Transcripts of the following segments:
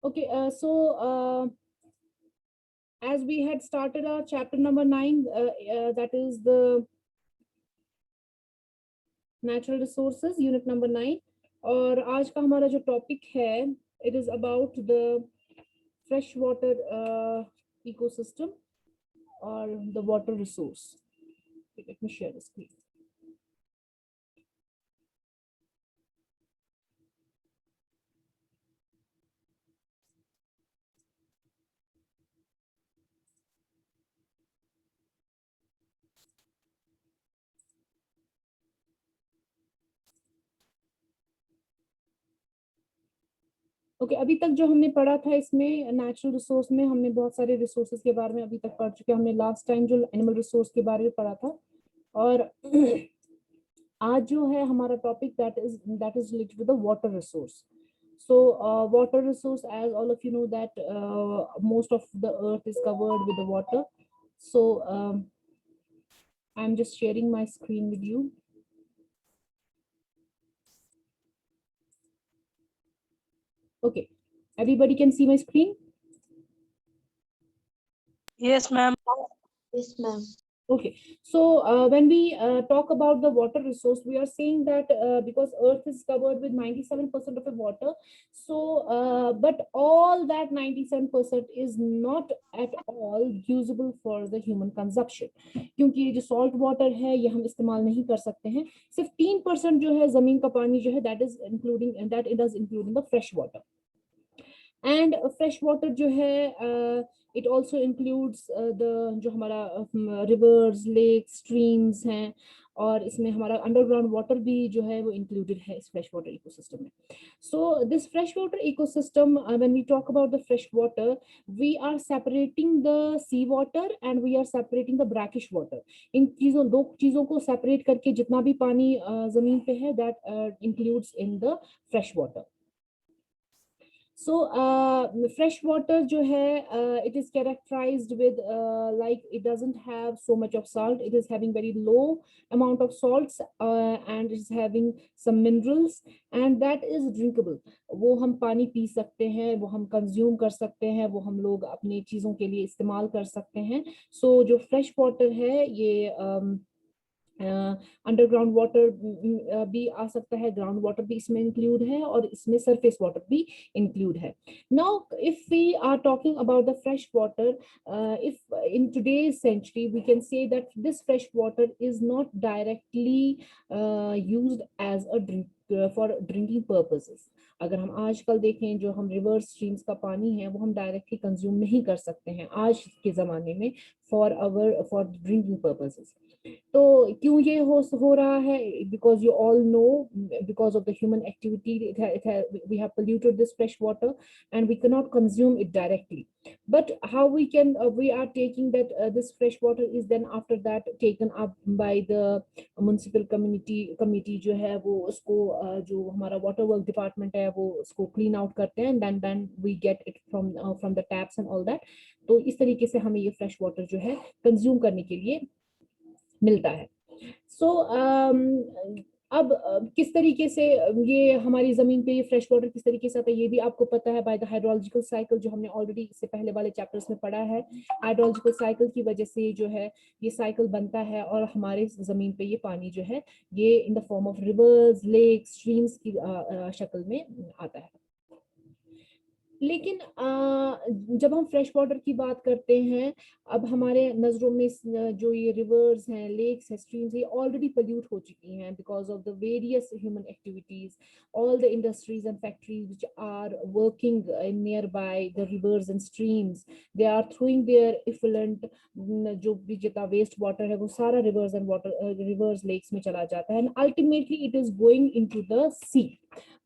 Okay, as we had started our chapter number 9, that is the natural resources, unit number 9. और आज का हमारा जो टॉपिक है, it is about the freshwater ecosystem or the water resource. Let me share the screen. Okay, अभी तक जो हमने पढ़ा था इसमें नेचुरल रिसोर्स में हमने बहुत सारे रिसोर्सेज के बारे में अभी तक पढ़ चुके हैं। हमने लास्ट टाइम जो एनिमल रिसोर्स के बारे में पढ़ा था, और आज जो है हमारा topic that is related with the water resource. So water resource, as all of you know that most of the earth is covered with the water. So I'm just sharing my screen with you. Okay, everybody can see my screen? Yes, ma'am. Yes, ma'am. Okay, so when we talk about the water resource, we are saying that because earth is covered with 97% of the water, so but all that 97% is not at all usable for the human consumption. क्योंकि ये जो salt water है ये हम इस्तेमाल नहीं कर सकते हैं. सिर्फ 3% जो है जमीन का पानी जो है that is including the fresh water. And fresh water जो है it also includes the जो हमारा rivers, lakes, streams हैं, और इसमें हमारा underground water भी जो है वो included है इस fresh water ecosystem में. So this fresh water ecosystem, when we talk about the fresh water, we are separating the sea water and we are separating the brackish water. इन दो चीजों को separate करके जितना भी पानी जमीन पे है that includes in the fresh water. So fresh water जो है it is characterized with like it doesn't have so much of salt. It is having very low amount of salts and it is having some minerals, and that is drinkable. वो हम पानी P सकते हैं, वो हम consume कर सकते हैं, वो हम लोग अपनी चीजों के लिए इस्तेमाल कर सकते हैं. So जो fresh water है ये अंडरग्राउंड वाटर भी आ सकता है, ग्राउंड वाटर भी इसमें इंक्लूड है, और इसमें सरफेस वाटर भी इंक्लूड है. Now if we are talking about the fresh water, if in today's century we can say that this fresh water is not directly used as a drink for drinking purposes. अगर हम आजकल देखें जो हम river streams का पानी है वो हम डायरेक्टली कंज्यूम नहीं कर सकते हैं आज के ज़माने में फॉर ड्रिंकिंग पर्पसेस. तो क्यों ये हो रहा है? Because you all know, because of the human activity we have polluted this fresh water and we cannot consume it directly. But how we can we are taking that this fresh water is then after that taken up by the municipal committee जो है वो उसको जो हमारा water work department है वो उसको clean out करते हैं, and then we get it from the taps and all that. तो इस तरीके से हमें ये fresh water जो है consume करने के लिए मिलता है. सो अब किस तरीके से ये हमारी जमीन पे ये फ्रेश वाटर किस तरीके से आता है ये भी आपको पता है बाय द हाइड्रोलॉजिकल साइकिल, जो हमने ऑलरेडी इससे पहले वाले चैप्टर्स में पढ़ा है. हाइड्रोलॉजिकल साइकिल की वजह से जो है ये साइकिल बनता है और हमारे जमीन पे ये पानी जो है ये in the form of rivers, lakes, streams की शक्ल में आता है. लेकिन जब हम फ्रेश वाटर की बात करते हैं, अब हमारे नजरों में जो ये रिवर्स हैं, लेक्स हैं, स्ट्रीम्स, ये ऑलरेडी पोल्यूट हो चुकी हैं because of the various human activities. All the industries and factories which are working near by the rivers and streams, they are throwing their effluent, जो भी जितना वेस्ट वाटर है वो सारा rivers and water rivers, lakes में चला जाता है, and ultimately it is going into the sea.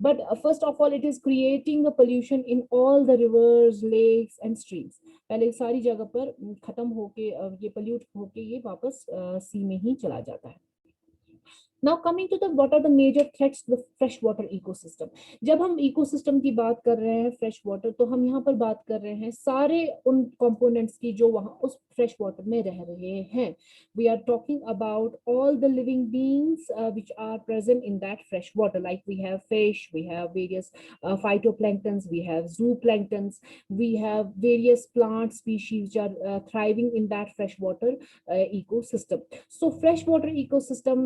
But first of all, it is creating a pollution in all the rivers, lakes and streams. पहले सारी जगह पर खत्म होके ये पोल्यूट होके ये वापस सी में ही चला जाता है. Now coming to the what are the major threats to the freshwater ecosystem. जब हम इकोसिस्टम की बात कर रहे हैं फ्रेश वाटर, तो हम यहाँ पर बात कर रहे हैं सारे उन कंपोनेंट्स की जो वहाँ उस फ्रेश वाटर में रह रहे हैं. We are talking about all the living beings which are present in that fresh water, like we have fish, we have various phytoplanktons, we have zooplanktons, we have various plant species which are thriving in that freshwater ecosystem. So freshwater ecosystem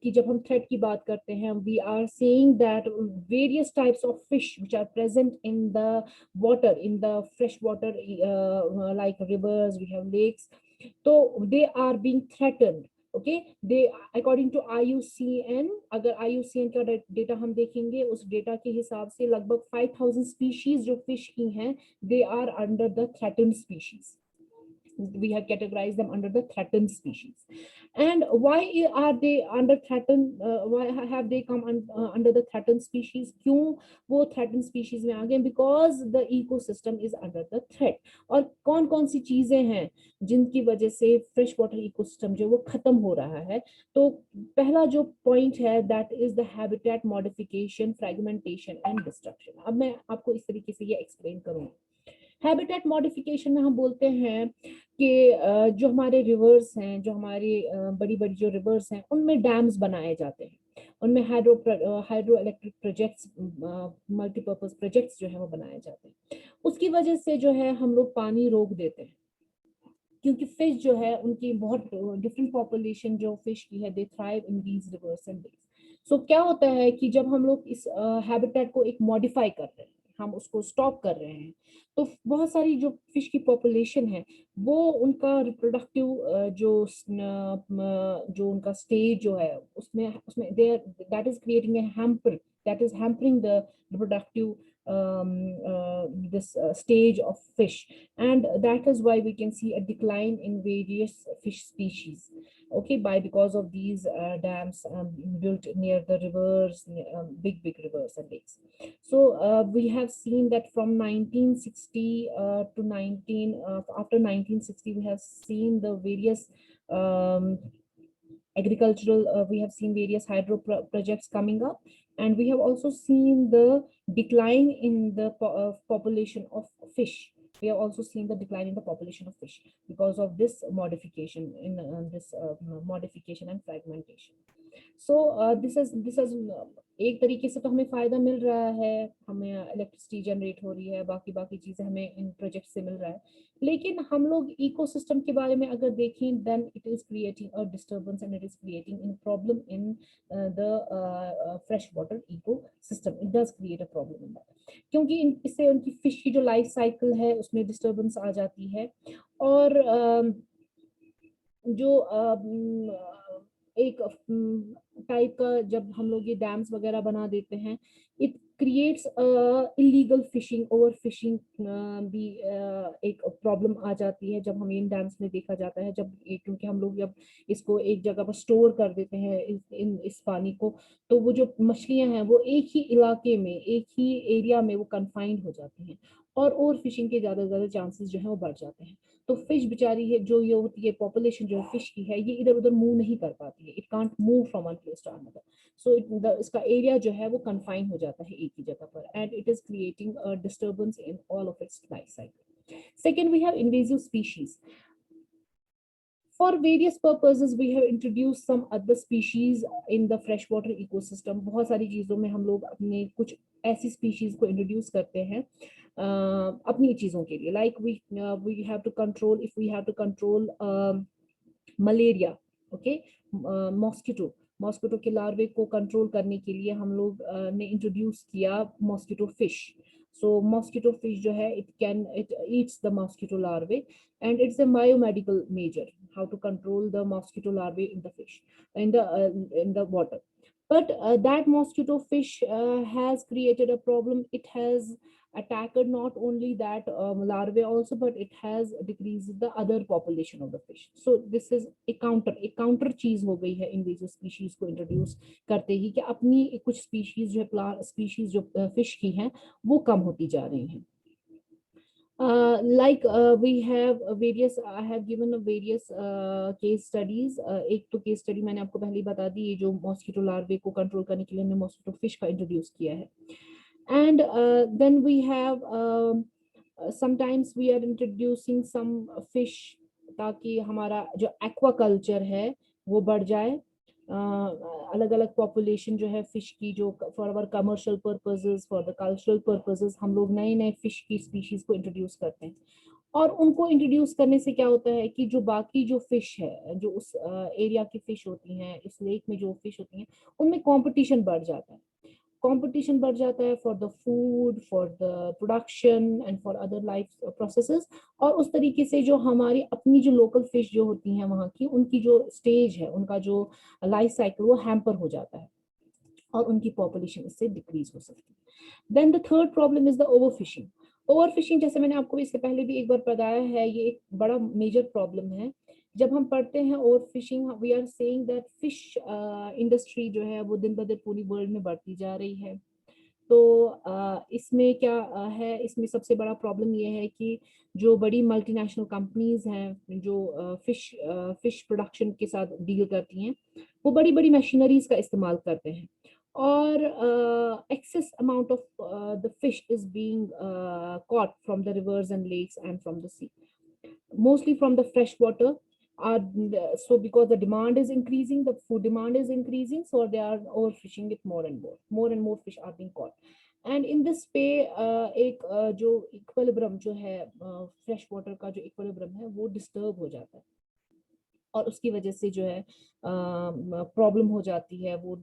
की जब हम threat की बात करते हैं, we are saying that various types of fish which are present in the water, in the freshwater like rivers, we have lakes, so they are being threatened. Okay, they according to IUCN, अगर IUCN का data हम देखेंगे, उस data के हिसाब से लगभग 5000 species जो फिश की हैं, they are under the threatened species. We have categorized them under the threatened species. And why are they under threatened, why have they come under the threatened species? क्यों वो threatened species में आ गए? Because the ecosystem is under the threat. और कौन कौन सी चीजें हैं जिनकी वजह से फ्रेश वाटर इकोसिस्टम जो वो खत्म हो रहा है? तो पहला जो पॉइंट है, that is the habitat modification, fragmentation and destruction. अब मैं आपको इस तरीके से ये एक्सप्लेन करूंगी. हैबिटेट मॉडिफिकेशन में हम बोलते हैं कि जो हमारे रिवर्स हैं, जो हमारी बड़ी बड़ी जो रिवर्स हैं, उनमें डैम्स बनाए जाते हैं, उनमें hydro electric projects, multipurpose projects जो है वो बनाए जाते हैं. उसकी वजह से जो है हम लोग पानी रोक देते हैं, क्योंकि फिश जो है उनकी बहुत डिफरेंट पॉपुलेशन जो फिश की है, they thrive in these rivers and lakes. So क्या होता है कि जब हम लोग इस हैबिटेट को एक मॉडिफाई कर रहे हैं, हम उसको स्टॉप कर रहे हैं, तो बहुत सारी जो फिश की पॉपुलेशन है, वो उनका रिप्रोडक्टिव जो उनका स्टेज जो है, उसमें उसमें that is creating a hamper, that is hampering the reproductive this stage of fish, and that is why we can see a decline in various fish species. Okay, because of these dams built near the rivers, big rivers and lakes. So we have seen that from 1960 to 19 after 1960 we have seen the various agricultural, we have seen various hydro projects coming up, and we have also seen the decline in the population of fish. We have also seen the decline in the population of fish because of this modification in this modification and fragmentation. So this is एक तरीके से तो हमें फायदा मिल रहा है, हमें electricity generate हो रही है, बाकी चीजें हमें इन प्रोजेक्ट से मिल रहा है, लेकिन हम लोग इकोसिस्टम के बारे में अगर देखें, then it is creating a disturbance and it is creating in problem in the fresh water ecosystem. It does create a problem in that, क्योंकि इससे उनकी फिश की जो लाइफ साइकिल है उसमें डिस्टर्बेंस आ जाती है. और जो एक टाइप का जब हम लोग ये डैम्स वगैरह बना देते हैं, it creates illegal fishing, over fishing भी एक प्रॉब्लम आ जाती है जब हम इन डैम्स में देखा जाता है. जब क्योंकि हम लोग जब इसको एक जगह पर स्टोर कर देते हैं इस पानी को, तो वो जो मछलियां हैं वो एक ही इलाके में, एक ही एरिया में वो कन्फाइंड हो जाती हैं, और ओवर फिशिंग के ज्यादा चांसेस जो है वो बढ़ जाते हैं. तो फिश बेचारी है जो ये होती है, पॉपुलेशन जो फिश की है, ये इधर उधर मूव नहीं कर पाती है. It can't move from one place to another. So इसका एरिया जो है वो कन्फाइन हो जाता है एक ही जगह पर, and it is creating a disturbance in all of its life cycle. Second, we have invasive species. For various purposes we have introduced some other species in the freshwater ecosystem. बहुत सारी चीजों में हम लोग अपने कुछ ऐसी स्पीशीज को इंट्रोड्यूस करते हैं अपनी चीजों के लिए. Like we have to control, if we have to control malaria, okay, mosquito के लार्वे को कंट्रोल करने के लिए हम लोग ने इंट्रोड्यूस किया mosquito fish. So mosquito fish जो है, it eats the mosquito larvae, and it's a biomedical measure how to control the mosquito larvae in the fish, in the water. But that mosquito fish has created a problem. It has attacked not only that larvae also, but it has decreased the other population of the fish. So this is a counter चीज हो गई है invasive species को introduce करते ही, कि अपनी कुछ species जो है, species जो fish की हैं वो कम होती जा रही हैं. We have various, I have given a various case studies. एक तो केस स्टडी मैंने आपको पहले ही बता दी, ये जो मॉस्किटो लार्वे को कंट्रोल करने के लिए हमने मॉस्किटो फिश का इंट्रोड्यूस किया है. And then we have sometimes we are introducing some fish ताकि हमारा जो एक्वाकल्चर है वो बढ़ जाए. अलग अलग पॉपुलेशन जो है फिश की, जो for our commercial purposes, for the cultural purposes, हम लोग नए नए फिश की स्पीशीज को इंट्रोड्यूस करते हैं. और उनको इंट्रोड्यूस करने से क्या होता है कि जो बाकी जो फिश है, जो उस एरिया की फिश होती हैं, इस लेक में जो फिश होती हैं, उनमें कंपटीशन बढ़ जाता है. कंपटीशन बढ़ जाता है for the food, for the production and for other life processes. और उस तरीके से जो हमारी अपनी जो लोकल फिश जो होती हैं वहाँ की, उनकी जो स्टेज है, उनका जो लाइफ साइकिल, वो हैम्पर हो जाता है और उनकी पॉपुलेशन इससे डिक्रीज हो सकती है. Then the third problem is the overfishing. Overfishing, जैसे मैंने आपको इससे पहले भी एक बार बताया है, ये एक बड़ा मेजर प्रॉब्लम है. जब हम पढ़ते हैं overfishing, we are saying that fish industry जो है वो दिन ब दिन पूरी वर्ल्ड में बढ़ती जा रही है. तो इसमें क्या है, इसमें सबसे बड़ा प्रॉब्लम ये है कि जो बड़ी मल्टीनेशनल कंपनीज हैं जो फिश प्रोडक्शन के साथ डील करती हैं, वो बड़ी बड़ी मशीनरीज का इस्तेमाल करते हैं. और excess amount of the fish is being caught from the rivers and lakes and from the sea, mostly from the fresh water. So because the demand is increasing, the food demand is increasing, so they are overfishing it more and more fish are being caught. And in this पे एक जो equilibrium जो है fresh water का जो equilibrium है वो disturb हो जाता है, और उसकी वजह से जो है प्रॉब्लम हो जाती है. वो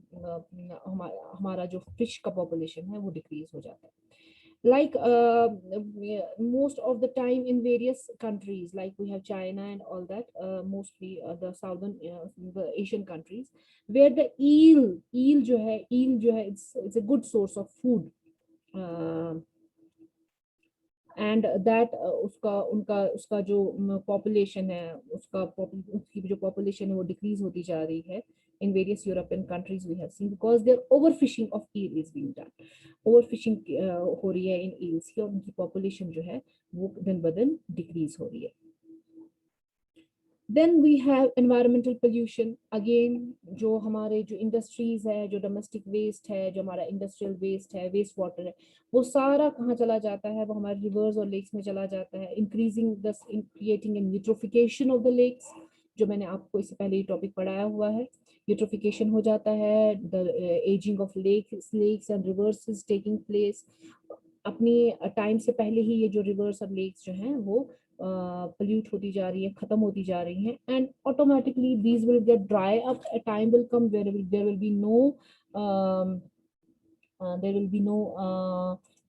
हमारा जो फिश का पॉपुलेशन है वो डिक्रीज हो जाता है. Like most of the time in various countries, like we have China and all that, mostly the southern the Asian countries, where the eel जो है it's a good source of food. And that उसका जो population है, उसकी जो population है वो decrease होती जा रही है. In various European countries we have seen, because their overfishing of eel is being done. Overfishing हो रही है इन eels की, और उनकी population जो है वो दिन ब दिन decrease हो रही है. Then we have environmental pollution. Again, जो हमारे जो इंडस्ट्रीज है, जो डोमेस्टिक वेस्ट है, जो हमारा इंडस्ट्रियल वेस्ट है, वेस्ट वाटर है, वो सारा कहाँ चला जाता है? वो हमारे रिवर्स और लेक्स में चला जाता है. Increasing the creating an eutrophication of the lakes, जो मैंने आपको इससे पहले ये टॉपिक पढ़ाया हुआ है. यूट्रोफिकेशन हो जाता है, the ageing of lakes and rivers is taking place. अपनी टाइम से पहले ही ये जो रिवर्स और लेक्स जो हैं वो pollute होती जा रही है, खत्म होती जा रही हैं. And automatically these will get dry up. A time will come where there will be no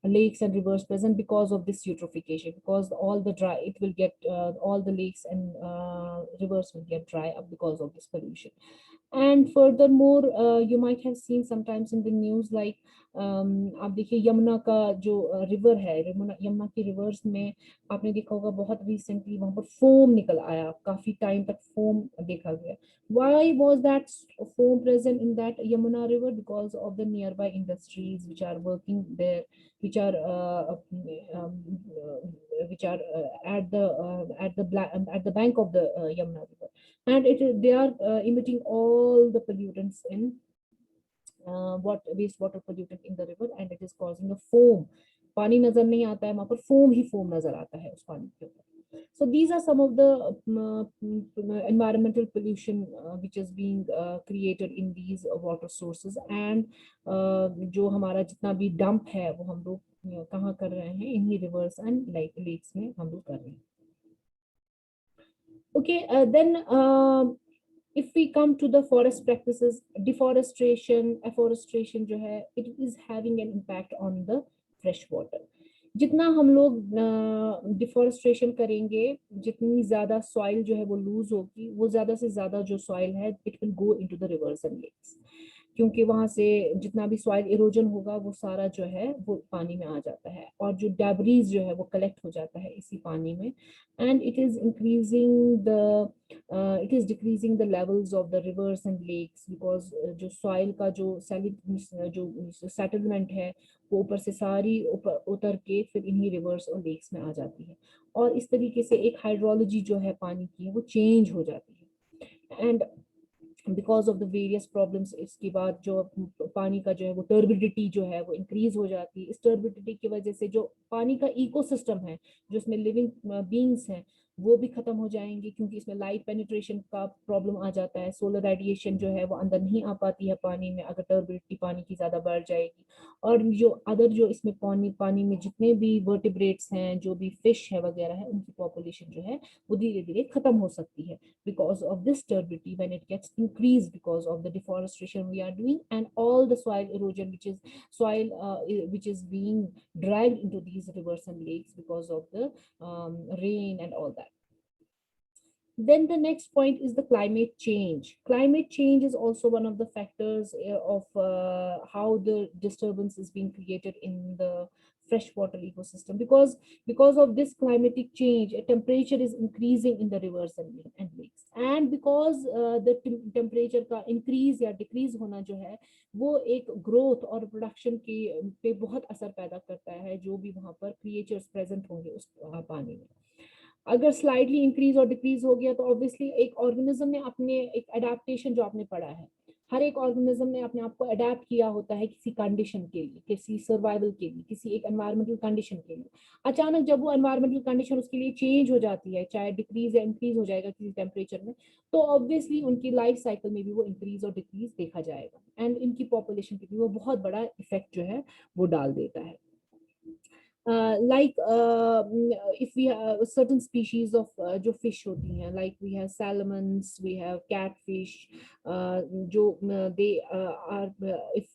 lakes and rivers present because of this eutrophication, because all the lakes and rivers will get dry up because of this pollution. And furthermore, you might have seen sometimes in the news, like आप देखिए यमुना का जो river है, यमुना की reverse में आपने देखा होगा बहुत रिसेंटली वहां पर फोम निकल आया, काफी टाइम तक फोम देखा गया. Why was that foam present in that Yamuna river? Because of the nearby industries which are working there, which are at the bank of the Yamuna river, and they are emitting all the pollutants in wastewater pollutant in the river, and it is causing a foam. पानी नजर नहीं आता है वहां पर, foam ही foam नजर आता है उस पानी के ऊपर. So these are some of the environmental pollution which is being created in these water sources. And जो हमारा जितना भी डंप है वो हम लोग कहाँ कर रहे हैं? इन्हीं रिवर्स एंड लेक्स में हम लोग कर रहे हैं. Okay, then if we come to the forest practices, afforestation जो है, it is having an impact on the fresh water. जितना हम लोग डिफॉरेस्ट्रेशन करेंगे, जितनी ज्यादा सॉइल जो है वो लूज होगी, वो ज्यादा से ज्यादा जो सॉइल है it will go into the rivers and lakes. क्योंकि वहां से जितना भी सॉइल इरोजन होगा वो सारा जो है वो पानी में आ जाता है, और जो डेब्रीज जो है वो कलेक्ट हो जाता है इसी पानी में, and it is decreasing the levels of the rivers and lakes, because जो सॉइल का जो जो सेटलमेंट है वो ऊपर से सारी ऊपर उतर के फिर इन्हीं रिवर्स और लेक्स में आ जाती है, और इस तरीके से एक हाइड्रोलॉजी जो है पानी की वो चेंज हो जाती है। And because of the various problems इसके बाद जो पानी का जो है वो टर्बिडिटी जो है वो इंक्रीज हो जाती है। इस टर्बिडिटी की वजह से जो पानी का इकोसिस्टम है, जो इसमें लिविंग बींग्स हैं, वो भी खत्म हो जाएंगे, क्योंकि इसमें लाइट पेनिट्रेशन का प्रॉब्लम आ जाता है। सोलर रेडिएशन जो है वो अंदर नहीं आ पाती है पानी में अगर टर्बिडिटी पानी की ज्यादा बढ़ जाएगी। और जो अदर जो इसमें पानी पानी में जितने भी वर्टिब्रेट्स हैं, जो भी फिश है वगैरह है, उनकी पॉपुलेशन जो है वो धीरे धीरे खत्म हो सकती है because of this turbidity when it gets increased because of the deforestation we are doing, and all the soil erosion which is soil which is being dragged into these rivers and lakes because of the rain and all that. Then the next point is the climate change. Climate change is also one of the factors of how the disturbance is being created in the freshwater ecosystem, because of this climatic change, a temperature is increasing in the rivers and lakes, and because the temperature का increase या decrease होना जो है वो एक growth और production के पे बहुत असर पैदा करता है, जो भी वहाँ पर creatures present होंगे उस पानी में। अगर स्लाइडली इंक्रीज और डिक्रीज हो गया तो ऑब्वियसली एक ऑर्गेनिज्म ने अपने एक अडेप्टेशन जो आपने पढ़ा है, हर एक ऑर्गेनिज्म ने अपने आप को अडेप्ट किया होता है किसी कंडीशन के लिए, किसी सर्वाइवल के लिए, किसी एक एनवायरमेंटल कंडीशन के लिए। अचानक जब वो एनवायरमेंटल कंडीशन उसके लिए चेंज हो जाती है, चाहे डिक्रीज या इंक्रीज हो जाएगा किसी टेम्परेचर में, तो ऑब्वियसली उनकी लाइफ साइकिल में भी वो इंक्रीज और डिक्रीज देखा जाएगा, एंड इनकी पॉपुलेशन पे भी वो बहुत बड़ा इफेक्ट जो है वो डाल देता है। Like if we have certain species of जो fish होती हैं, like we have salmons, we have catfish, जो they are if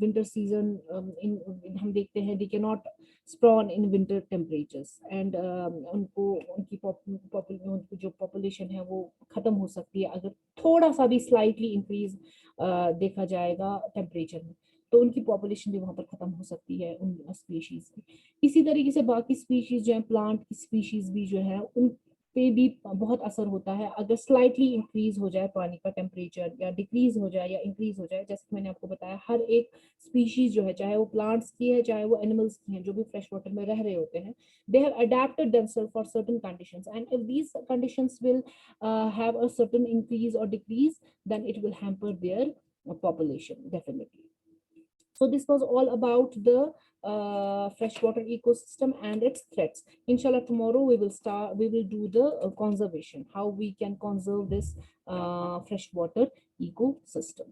winter season हम देखते हैं they cannot spawn in winter temperatures, and उनको उनकी उनकी जो population है वो खत्म हो सकती है अगर थोड़ा सा भी slightly increase देखा जाएगा टेम्परेचर में, तो उनकी पॉपुलेशन भी वहां पर खत्म हो सकती है उन स्पीशीज की। इसी तरीके से बाकी स्पीशीज जो है, प्लांट की स्पीशीज भी जो है उन पे भी बहुत असर होता है अगर स्लाइटली इंक्रीज हो जाए पानी का टेम्परेचर, या डिक्रीज हो जाए या इंक्रीज हो जाए। जैसे कि मैंने आपको बताया, हर एक स्पीशीज जो है, चाहे वो प्लांट्स की है चाहे वो एनिमल्स की है, जो भी फ्रेश वाटर में रह रहे होते हैं, they have adapted themselves for certain conditions, and if these conditions will have a certain increase or decrease, then it will hamper their population definitely. So this was all about the freshwater ecosystem and its threats. Inshallah, tomorrow we will do the conservation, how we can conserve this freshwater ecosystem.